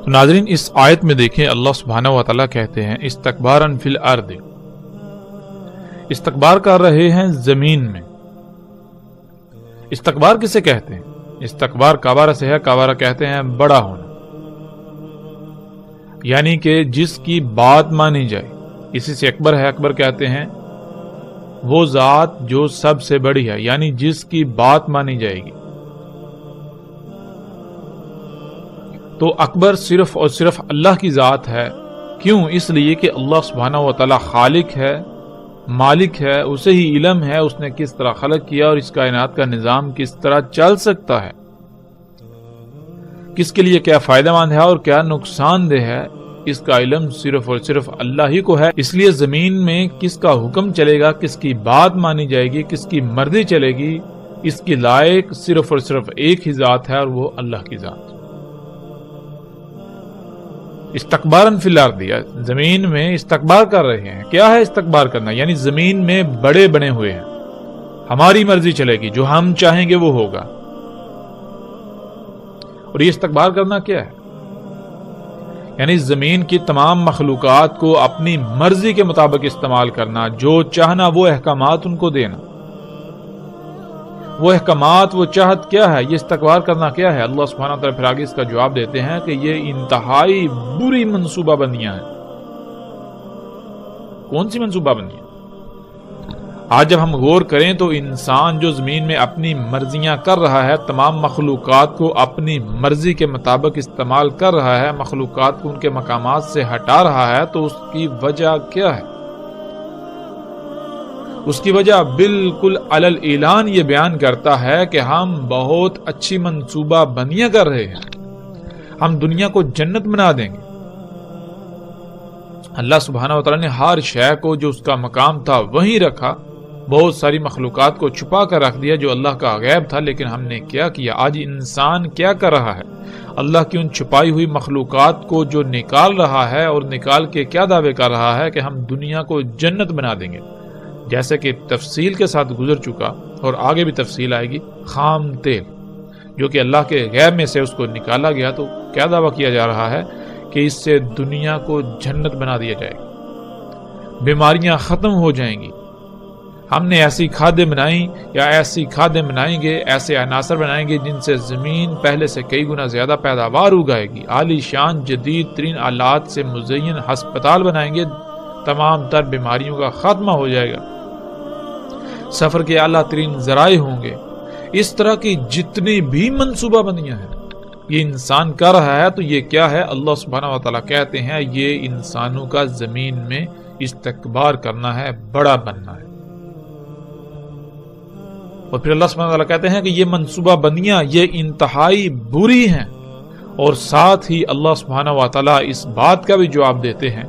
تو ناظرین اس آیت میں دیکھیں اللہ سبحانہ و تعالیٰ کہتے ہیں استکبارا فی الارض، استکبار کر رہے ہیں زمین میں۔ استکبار کسے کہتے ہیں؟ استکبار کبارہ سے ہے، کبارہ کہتے ہیں بڑا ہونا، یعنی کہ جس کی بات مانی جائے، اسی سے اکبر ہے، اکبر کہتے ہیں وہ ذات جو سب سے بڑی ہے، یعنی جس کی بات مانی جائے گی۔ تو اکبر صرف اور صرف اللہ کی ذات ہے۔ کیوں؟ اس لیے کہ اللہ سبحانہ و تعالی خالق ہے، مالک ہے، اسے ہی علم ہے اس نے کس طرح خلق کیا اور اس کائنات کا نظام کس طرح چل سکتا ہے، کس کے لیے کیا فائدہ مند ہے اور کیا نقصان دہ ہے، اس کا علم صرف اور صرف اللہ ہی کو ہے۔ اس لیے زمین میں کس کا حکم چلے گا، کس کی بات مانی جائے گی، کس کی مرضی چلے گی، اس کی لائق صرف اور صرف ایک ہی ذات ہے اور وہ اللہ کی ذات۔ استکبارن فی الارض، زمین میں استکبار کر رہے ہیں۔ کیا ہے استکبار کرنا؟ یعنی زمین میں بڑے بنے ہوئے ہیں، ہماری مرضی چلے گی، جو ہم چاہیں گے وہ ہوگا۔ اور یہ استکبار کرنا کیا ہے؟ یعنی زمین کی تمام مخلوقات کو اپنی مرضی کے مطابق استعمال کرنا، جو چاہنا وہ احکامات ان کو دینا۔ وہ احکامات، وہ چاہت کیا ہے؟ یہ استکبار کرنا کیا ہے؟ اللہ سبحانہ وتعالی پھر آگے اس کا جواب دیتے ہیں کہ یہ انتہائی بری منصوبہ بندیاں ہیں۔ کون سی منصوبہ بندیاں؟ آج جب ہم غور کریں تو انسان جو زمین میں اپنی مرضیاں کر رہا ہے، تمام مخلوقات کو اپنی مرضی کے مطابق استعمال کر رہا ہے، مخلوقات کو ان کے مقامات سے ہٹا رہا ہے، تو اس کی وجہ کیا ہے؟ اس کی وجہ بالکل علی الاعلان یہ بیان کرتا ہے کہ ہم بہت اچھی منصوبہ بندیاں کر رہے ہیں، ہم دنیا کو جنت بنا دیں گے۔ اللہ سبحانہ وتعالی نے ہر شے کو جو اس کا مقام تھا وہیں رکھا، بہت ساری مخلوقات کو چھپا کر رکھ دیا جو اللہ کا غیب تھا۔ لیکن ہم نے کیا کیا؟ آج انسان کیا کر رہا ہے؟ اللہ کی ان چھپائی ہوئی مخلوقات کو جو نکال رہا ہے، اور نکال کے کیا دعوے کر رہا ہے کہ ہم دنیا کو جنت بنا دیں گے۔ جیسے کہ تفصیل کے ساتھ گزر چکا اور آگے بھی تفصیل آئے گی، خام تیل جو کہ اللہ کے غیب میں سے اس کو نکالا گیا، تو کیا دعویٰ کیا جا رہا ہے کہ اس سے دنیا کو جنت بنا دیا جائے گا، بیماریاں ختم ہو جائیں گی۔ ہم نے ایسی کھادیں بنائیں یا ایسی کھادیں بنائیں گے، ایسے عناصر بنائیں گے جن سے زمین پہلے سے کئی گنا زیادہ پیداوار اگائے گی، عالی شان جدید ترین آلات سے مزین ہسپتال بنائیں گے، تمام تر بیماریوں کا خاتمہ ہو جائے گا، سفر کے اعلیٰ ترین ذرائع ہوں گے۔ اس طرح کی جتنی بھی منصوبہ بندیاں ہیں یہ انسان کر رہا ہے، تو یہ کیا ہے؟ اللہ سبحانہ و تعالیٰ کہتے ہیں یہ انسانوں کا زمین میں استکبار کرنا ہے، بڑا بننا ہے۔ اور پھر اللہ سبحانہ و تعالیٰ کہتے ہیں کہ یہ منصوبہ بندیاں یہ انتہائی بری ہیں، اور ساتھ ہی اللہ سبحانہ و تعالیٰ اس بات کا بھی جواب دیتے ہیں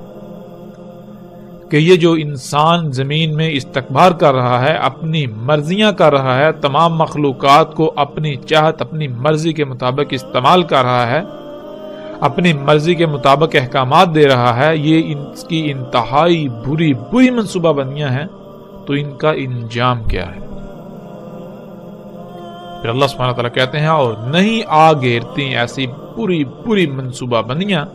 کہ یہ جو انسان زمین میں استکبار کر رہا ہے، اپنی مرضیاں کر رہا ہے، تمام مخلوقات کو اپنی چاہت اپنی مرضی کے مطابق استعمال کر رہا ہے، اپنی مرضی کے مطابق احکامات دے رہا ہے، یہ اس کی انتہائی بری منصوبہ بندیاں ہیں۔ تو ان کا انجام کیا ہے؟ پھر اللہ سبحانہ وتعالیٰ کہتے ہیں اور نہیں آ گھیرتی ایسی پوری منصوبہ بندیاں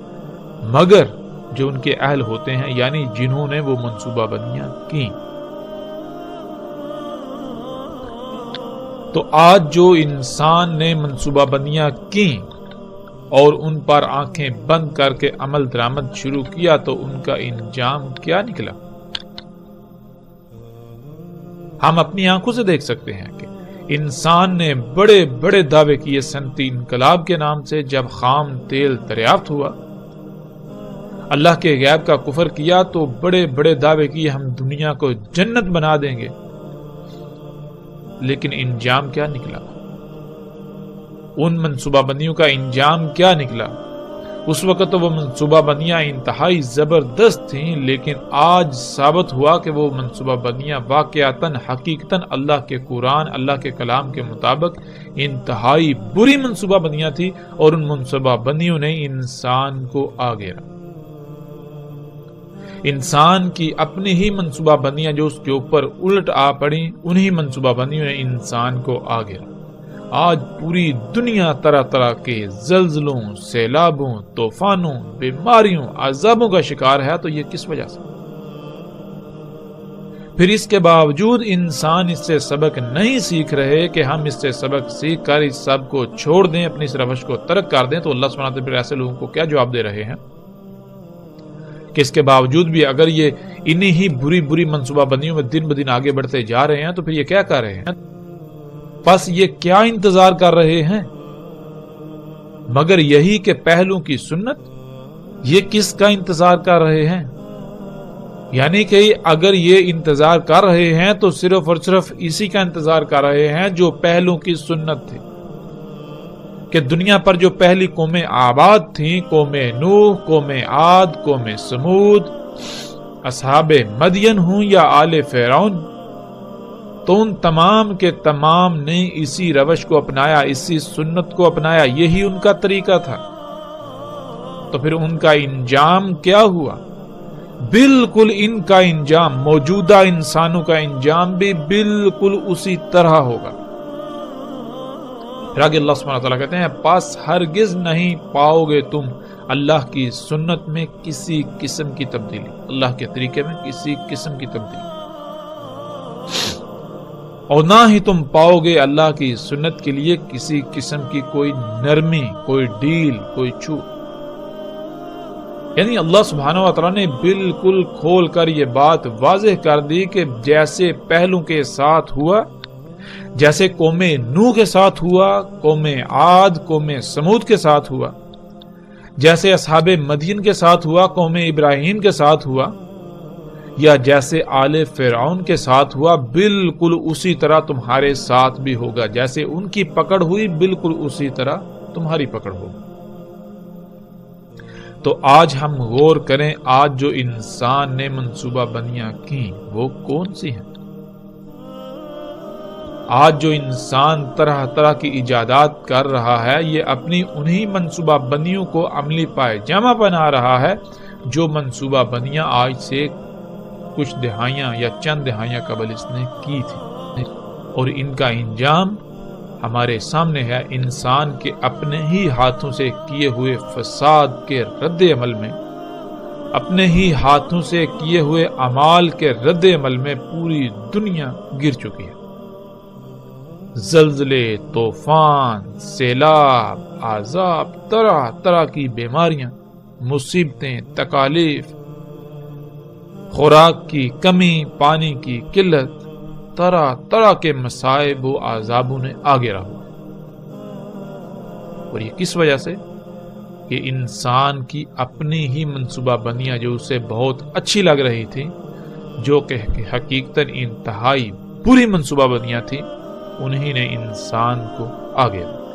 مگر جو ان کے اہل ہوتے ہیں، یعنی جنہوں نے وہ منصوبہ بندیاں کی۔ تو آج جو انسان نے منصوبہ بندیاں کی اور ان پر آنکھیں بند کر کے عمل درآمد شروع کیا، تو ان کا انجام کیا نکلا؟ ہم اپنی آنکھوں سے دیکھ سکتے ہیں کہ انسان نے بڑے بڑے دعوے کیے صنعتی انقلاب کے نام سے۔ جب خام تیل دریافت ہوا، اللہ کے غیب کا کفر کیا، تو بڑے بڑے دعوے کیے ہم دنیا کو جنت بنا دیں گے، لیکن انجام کیا نکلا؟ ان منصوبہ بندیوں کا انجام کیا نکلا؟ اس وقت تو وہ منصوبہ بندیاں انتہائی زبردست تھیں، لیکن آج ثابت ہوا کہ وہ منصوبہ بندیاں واقعتاً حقیقتاً اللہ کے قرآن، اللہ کے کلام کے مطابق انتہائی بری منصوبہ بندیاں تھی، اور ان منصوبہ بندیوں نے انسان کو آ گھیرا۔ انسان کی اپنی ہی منصوبہ بندیاں جو اس کے اوپر الٹ آ پڑیں، انہی منصوبہ بندیوں نے انسان کو آ گھیرا۔ آج پوری دنیا طرح طرح کے زلزلوں، سیلابوں، طوفانوں، بیماریوں، عذابوں کا شکار ہے، تو یہ کس وجہ سے؟ پھر اس کے باوجود انسان اس سے سبق نہیں سیکھ رہے کہ ہم اس سے سبق سیکھ کر اس سب کو چھوڑ دیں، اپنی اس روش کو ترک کر دیں، تو اللہ سبحانہ وتعالی پھر ایسے لوگوں کو کیا جواب دے رہے ہیں کہ اس کے باوجود بھی اگر یہ انہی ہی بری منصوبہ بندیوں میں دن بدن آگے بڑھتے جا رہے ہیں، تو پھر یہ کیا کر رہے ہیں؟ بس یہ کیا انتظار کر رہے ہیں مگر یہی کہ پہلوں کی سنت؟ یہ کس کا انتظار کر رہے ہیں؟ یعنی کہ اگر یہ انتظار کر رہے ہیں تو صرف اور صرف اسی کا انتظار کر رہے ہیں جو پہلوں کی سنت تھی، کہ دنیا پر جو پہلی قومیں آباد تھیں، قوم نوح، قوم عاد، قوم سمود، اصحاب مدین ہوں یا آل فرعون، تو ان تمام کے تمام نے اسی روش کو اپنایا، اسی سنت کو اپنایا، یہی ان کا طریقہ تھا۔ تو پھر ان کا انجام کیا ہوا؟ بالکل ان کا انجام، موجودہ انسانوں کا انجام بھی بالکل اسی طرح ہوگا۔ پھر آگے اللہ سبحانہ وتعالیٰ کہتے ہیں پس ہرگز نہیں پاؤ گے تم اللہ کی سنت میں کسی قسم کی تبدیلی، اللہ کے طریقے میں کسی قسم کی تبدیلی، اور نہ ہی تم پاؤ گے اللہ کی سنت کے لیے کسی قسم کی کوئی نرمی، کوئی ڈھیل، کوئی چھوٹ۔ یعنی اللہ سبحانہ وتعالیٰ نے بالکل کھول کر یہ بات واضح کر دی کہ جیسے پہلوں کے ساتھ ہوا، جیسے قوم نوح کے ساتھ ہوا، قوم عاد، قوم سمود کے ساتھ ہوا، جیسے اصحاب مدین کے ساتھ ہوا، قوم ابراہیم کے ساتھ ہوا، یا جیسے آل فرعون کے ساتھ ہوا، بالکل اسی طرح تمہارے ساتھ بھی ہوگا۔ جیسے ان کی پکڑ ہوئی بالکل اسی طرح تمہاری پکڑ ہوگی۔ تو آج ہم غور کریں، آج جو انسان نے منصوبہ بندیاں کی وہ کون سی ہیں؟ آج جو انسان طرح طرح کی ایجادات کر رہا ہے، یہ اپنی انہی منصوبہ بندیوں کو عملی پائے جامہ بنا رہا ہے جو منصوبہ بندیاں آج سے کچھ دہائیاں یا چند دہائیاں قبل اس نے کی تھی، اور ان کا انجام ہمارے سامنے ہے۔ انسان کے اپنے ہی ہاتھوں سے کیے ہوئے فساد کے رد عمل میں، اپنے ہی ہاتھوں سے کیے ہوئے اعمال کے رد عمل میں پوری دنیا گر چکی ہے۔ زلزلے، طوفان، سیلاب، عذاب، طرح طرح کی بیماریاں، مصیبتیں، تکالیف، خوراک کی کمی، پانی کی قلت، طرح طرح کے مصائب و عذابوں نے آگے رہا۔ اور یہ کس وجہ سے؟ کہ انسان کی اپنی ہی منصوبہ بندیاں جو اسے بہت اچھی لگ رہی تھی، جو کہ حقیقتاً انتہائی بری منصوبہ بندیاں تھی، انہی نے انسان کو آگے رہا۔